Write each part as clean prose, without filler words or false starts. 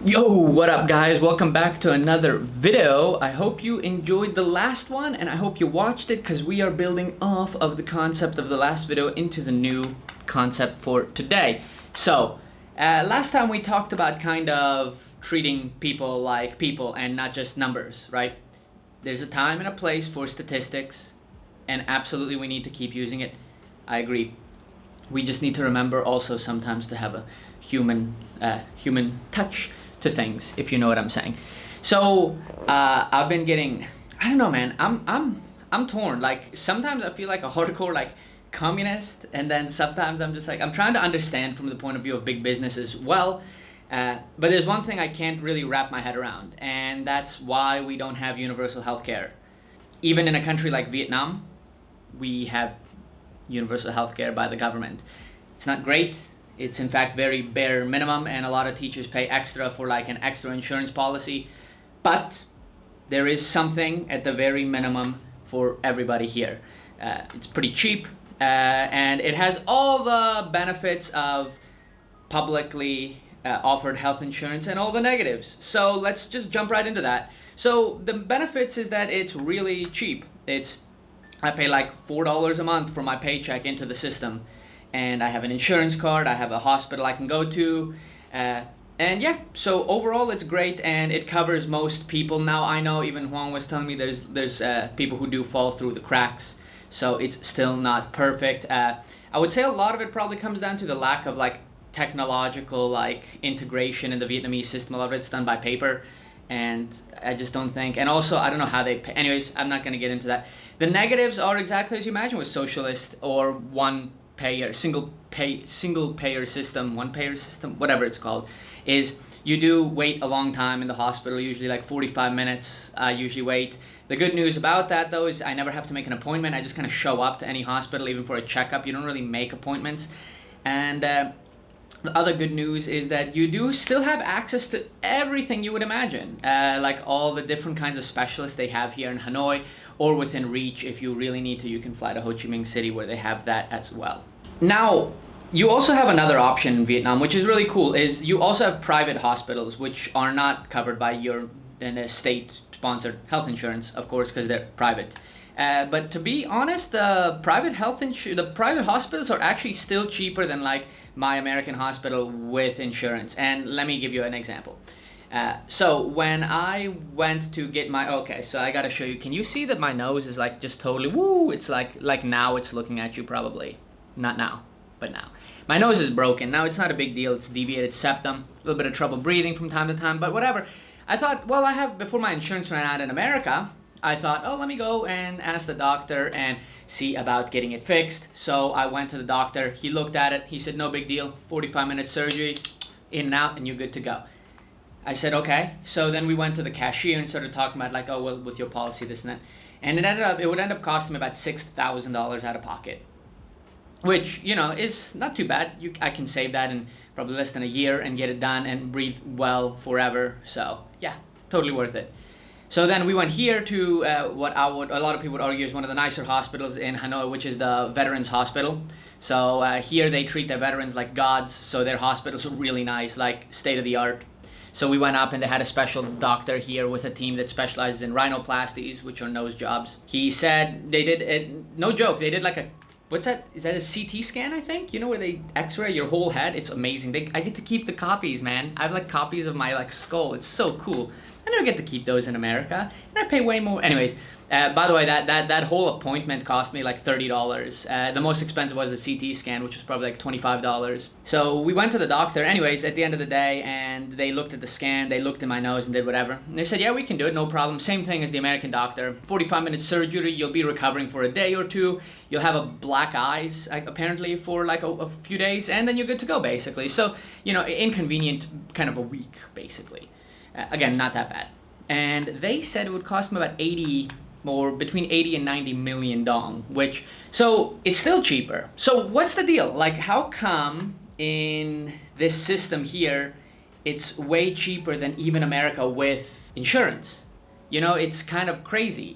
Yo, what up guys? Welcome back to another video. I hope you enjoyed the last one and I hope you watched it because we are building off of the concept of the last video into the new concept for today. So, last time we talked about kind of treating people like people and not just numbers, right? There's a time and a place for statistics and absolutely we need to keep using it. I agree. We just need to remember also sometimes to have a human touch to things, if you know what I'm saying. So I've been getting, I don't know, man. I'm torn. Like sometimes I feel like a hardcore like communist, and then sometimes I'm just like I'm trying to understand from the point of view of big business as well. But there's one thing I can't really wrap my head around, and that's why we don't have universal healthcare. Even in a country like Vietnam, we have universal healthcare by the government. It's not great. It's in fact very bare minimum, and a lot of teachers pay extra for like an extra insurance policy. But there is something at the very minimum for everybody here. It's pretty cheap, and it has all the benefits of publicly offered health insurance and all the negatives. So let's just jump right into that. So the benefits is that it's really cheap. I pay like $4 a month for my paycheck into the system. And I have an insurance card, I have a hospital I can go to, and yeah, so overall it's great and it covers most people. Now I know even Huong was telling me there's people who do fall through the cracks, so it's still not perfect. I would say a lot of it probably comes down to the lack of like technological like integration in the Vietnamese system. A lot of it's done by paper, and I just don't think, and also I don't know how they pay. Anyways, I'm not going to get into that. The negatives are exactly as you imagine with socialist or single payer system, one payer system, whatever it's called, is you do wait a long time in the hospital, usually like 45 minutes. I usually wait. The good news about that though is I never have to make an appointment. I just kind of show up to any hospital, even for a checkup. You don't really make appointments. And the other good news is that you do still have access to everything you would imagine, like all the different kinds of specialists they have here in Hanoi, or within reach. If you really need to, you can fly to Ho Chi Minh City where they have that as well. Now, you also have another option in Vietnam, which is really cool, is you also have private hospitals, which are not covered by your state-sponsored health insurance, of course, because they're private. But to be honest, the private hospitals are actually still cheaper than like my American hospital with insurance. And let me give you an example. So when I went to get so I gotta show you. Can you see that my nose is like just totally woo? It's like now it's looking at you probably. Not now, but now. My nose is broken. Now it's not a big deal. It's deviated septum. A little bit of trouble breathing from time to time, but whatever. I thought, well, before my insurance ran out in America, I thought, oh, let me go and ask the doctor and see about getting it fixed. So I went to the doctor. He looked at it. He said, no big deal. 45-minute surgery, in and out, and you're good to go. I said, okay. So then we went to the cashier and started talking about like, oh, well, with your policy, this and that. And it would end up costing me about $6,000 out of pocket, which, you know, is not too bad. I can save that in probably less than a year and get it done and breathe well forever. So yeah, totally worth it. So then we went here to a lot of people would argue is one of the nicer hospitals in Hanoi, which is the Veterans Hospital. So here they treat their veterans like gods. So their hospitals are really nice, like state of the art. So we went up and they had a special doctor here with a team that specializes in rhinoplasties, which are nose jobs. He said they did it, no joke, they did like what's that? Is that a CT scan, I think? You know, where they x-ray your whole head? It's amazing. I get to keep the copies, man. I have like copies of my like skull. It's so cool. I never get to keep those in America. And I pay way more. Anyways, by the way, that whole appointment cost me like $30. The most expensive was the CT scan, which was probably like $25. So we went to the doctor anyways at the end of the day, and they looked at the scan, they looked in my nose and did whatever. And they said, yeah, we can do it, no problem. Same thing as the American doctor. 45-minute surgery, you'll be recovering for a day or two. You'll have a black eyes, apparently, for like a few days, and then you're good to go, basically. So, you know, inconvenient kind of a week, basically. Again, not that bad. And they said it would cost me about between 80 and 90 million dong, so it's still cheaper. So what's the deal? Like, how come in this system here, it's way cheaper than even America with insurance? You know, it's kind of crazy.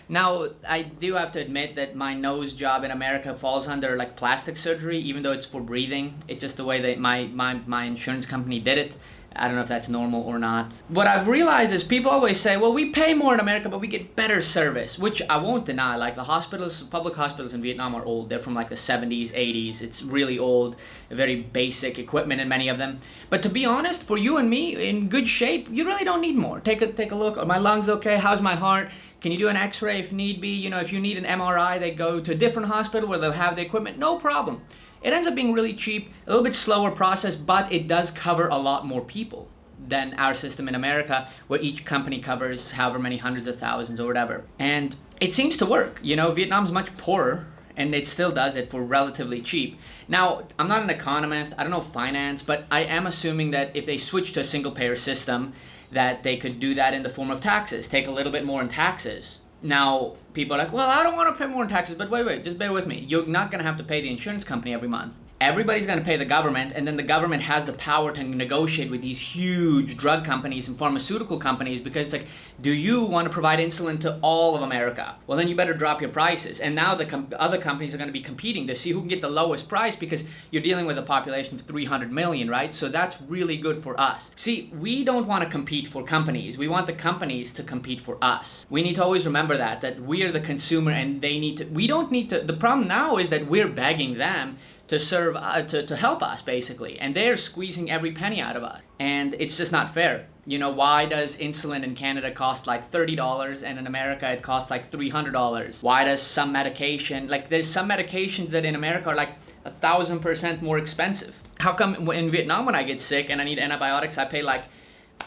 Now, I do have to admit that my nose job in America falls under like plastic surgery, even though it's for breathing. It's just the way that my insurance company did it. I don't know if that's normal or not. What I've realized is people always say, well, we pay more in America, but we get better service, which I won't deny. Like the hospitals, public hospitals in Vietnam are old. They're from like the 70s, 80s. It's really old, very basic equipment in many of them. But to be honest, for you and me, in good shape, you really don't need more. Take a look. Are my lungs okay? How's my heart? Can you do an x-ray if need be? You know, if you need an MRI, they go to a different hospital where they'll have the equipment. No problem. It ends up being really cheap, a little bit slower process, but it does cover a lot more people than our system in America, where each company covers however many hundreds of thousands or whatever. And it seems to work. You know, Vietnam's much poorer, and it still does it for relatively cheap. Now, I'm not an economist, I don't know finance, but I am assuming that if they switch to a single payer system, that they could do that in the form of taxes, take a little bit more in taxes. Now, people are like, well, I don't want to pay more in taxes, but wait, just bear with me. You're not going to have to pay the insurance company every month. Everybody's going to pay the government, and then the government has the power to negotiate with these huge drug companies and pharmaceutical companies, because it's like, do you want to provide insulin to all of America? Well, then you better drop your prices. And now the other companies are going to be competing to see who can get the lowest price, because you're dealing with a population of 300 million, right? So that's really good for us. See, we don't want to compete for companies. We want the companies to compete for us. We need to always remember that we are the consumer, and they need to, we don't need to, the problem now is that we're begging them to serve, to help us basically, and they're squeezing every penny out of us, and it's just not fair. You know, why does insulin in Canada cost like $30 and in America it costs like $300? Why does some medication, like there's some medications that in America are like 1,000% more expensive? How come in Vietnam when I get sick and I need antibiotics, I pay like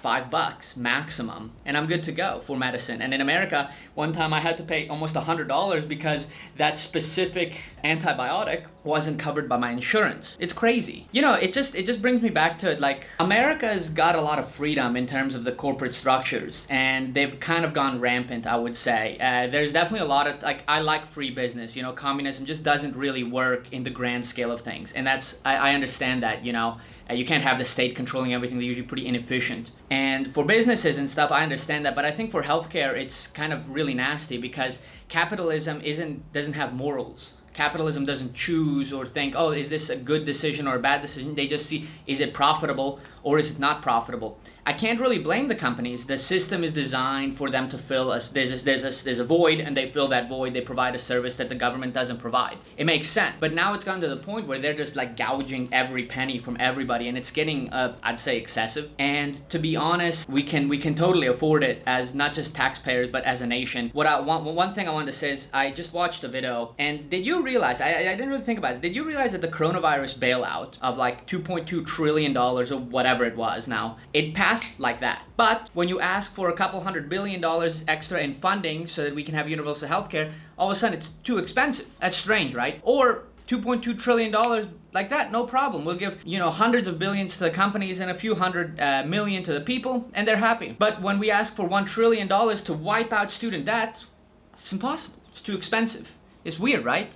$5 maximum, and I'm good to go for medicine? And in America, one time I had to pay almost $100 because that specific antibiotic wasn't covered by my insurance. It's crazy. You know, it just brings me back to like, America's got a lot of freedom in terms of the corporate structures, and they've kind of gone rampant, I would say. There's definitely a lot of, like, I like free business. You know, communism just doesn't really work in the grand scale of things, and that's, I understand that, you know. You can't have the state controlling everything. They're usually pretty inefficient. And for businesses and stuff, I understand that. But I think for healthcare, it's kind of really nasty, because capitalism doesn't have morals. Capitalism doesn't choose or think, oh, is this a good decision or a bad decision? They just see, is it profitable or is it not profitable? I can't really blame the companies. The system is designed for them to fill there's a void, and they fill that void. They provide a service that the government doesn't provide. It makes sense. But now it's gotten to the point where they're just like gouging every penny from everybody, and it's getting, I'd say, excessive. And to be honest, we can totally afford it as not just taxpayers, but as a nation. One thing I wanted to say is, I just watched a video, and did you realize, I didn't really think about it, did you realize that the coronavirus bailout of like $2.2 trillion or whatever it was now, it passed like that. But when you ask for a couple $100 billion extra in funding so that we can have universal healthcare, all of a sudden it's too expensive. That's strange, right? Or $2.2 trillion like that, no problem. We'll give, you know, hundreds of billions to the companies and a few hundred million to the people, and they're happy. But when we ask for $1 trillion to wipe out student debt, it's impossible. It's too expensive. It's weird, right?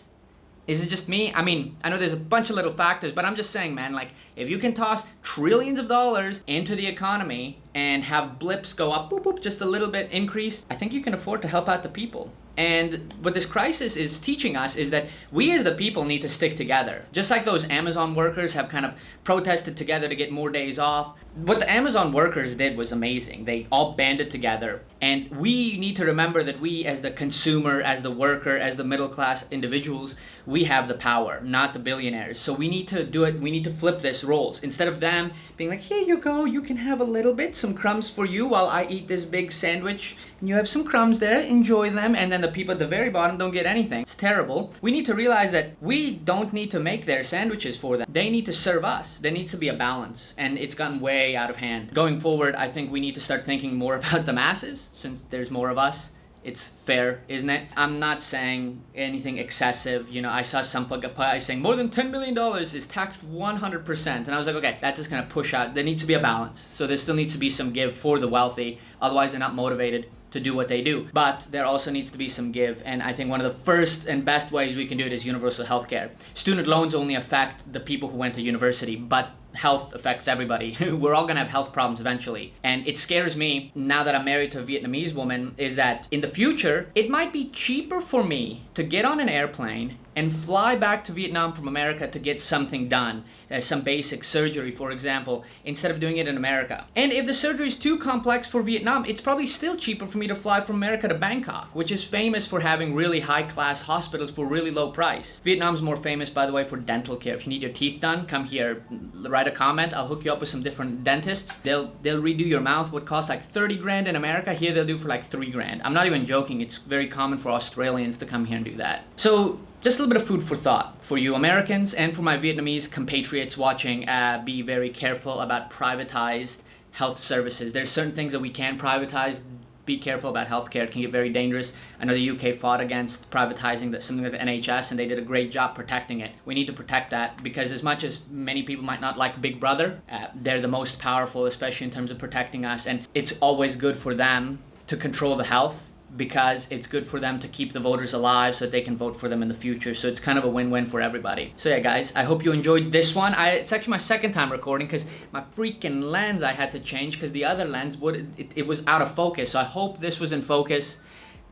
Is it just me? I mean, I know there's a bunch of little factors, but I'm just saying, man, like, if you can toss trillions of dollars into the economy and have blips go up, boop, boop, just a little bit increase, I think you can afford to help out the people. And what this crisis is teaching us is that we as the people need to stick together. Just like those Amazon workers have kind of protested together to get more days off. What the Amazon workers did was amazing. They all banded together. And we need to remember that we as the consumer, as the worker, as the middle class individuals, we have the power, not the billionaires. So we need to do it. We need to flip this roles. Instead of them being like, here you go, you can have a little bit, some crumbs for you while I eat this big sandwich. And you have some crumbs there, enjoy them, and then the people at the very bottom don't get anything. It's terrible. We need to realize that we don't need to make their sandwiches for them. They need to serve us. There needs to be a balance, and it's gotten way out of hand. Going forward, I think we need to start thinking more about the masses, since there's more of us. It's fair, isn't it? I'm not saying anything excessive. You know, I saw some guy saying more than $10 million is taxed 100%. And I was like, okay, that's just going to push out. There needs to be a balance. So there still needs to be some give for the wealthy. Otherwise, they're not motivated to do what they do. But there also needs to be some give. And I think one of the first and best ways we can do it is universal healthcare. Student loans only affect the people who went to university, but health affects everybody. We're all gonna have health problems eventually. And it scares me, now that I'm married to a Vietnamese woman, is that in the future, it might be cheaper for me to get on an airplane and fly back to Vietnam from America to get something done, some basic surgery, for example, instead of doing it in America. And if the surgery is too complex for Vietnam, it's probably still cheaper for me to fly from America to Bangkok, which is famous for having really high-class hospitals for really low price. Vietnam's more famous, by the way, for dental care. If you need your teeth done, come here, write a comment. I'll hook you up with some different dentists. They'll redo your mouth. What costs like 30 grand in America, here they'll do for like 3 grand. I'm not even joking. It's very common for Australians to come here and do that. So just a little bit of food for thought for you Americans, and for my Vietnamese compatriots watching. Be very careful about privatized health services. There's certain things that we can privatize. Be careful about healthcare. It can get very dangerous. I know the UK fought against privatizing something like the NHS, and they did a great job protecting it. We need to protect that, because as much as many people might not like Big Brother, they're the most powerful, especially in terms of protecting us, and it's always good for them to control the health, because it's good for them to keep the voters alive so that they can vote for them in the future. So it's kind of a win-win for everybody. So yeah, guys, I hope you enjoyed this one. It's actually my second time recording, because my freaking lens I had to change, because the other lens it was out of focus. So I hope this was in focus.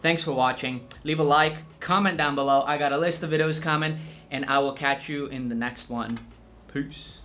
Thanks for watching. Leave a like, comment down below. I got a list of videos coming, and I will catch you in the next one. Peace.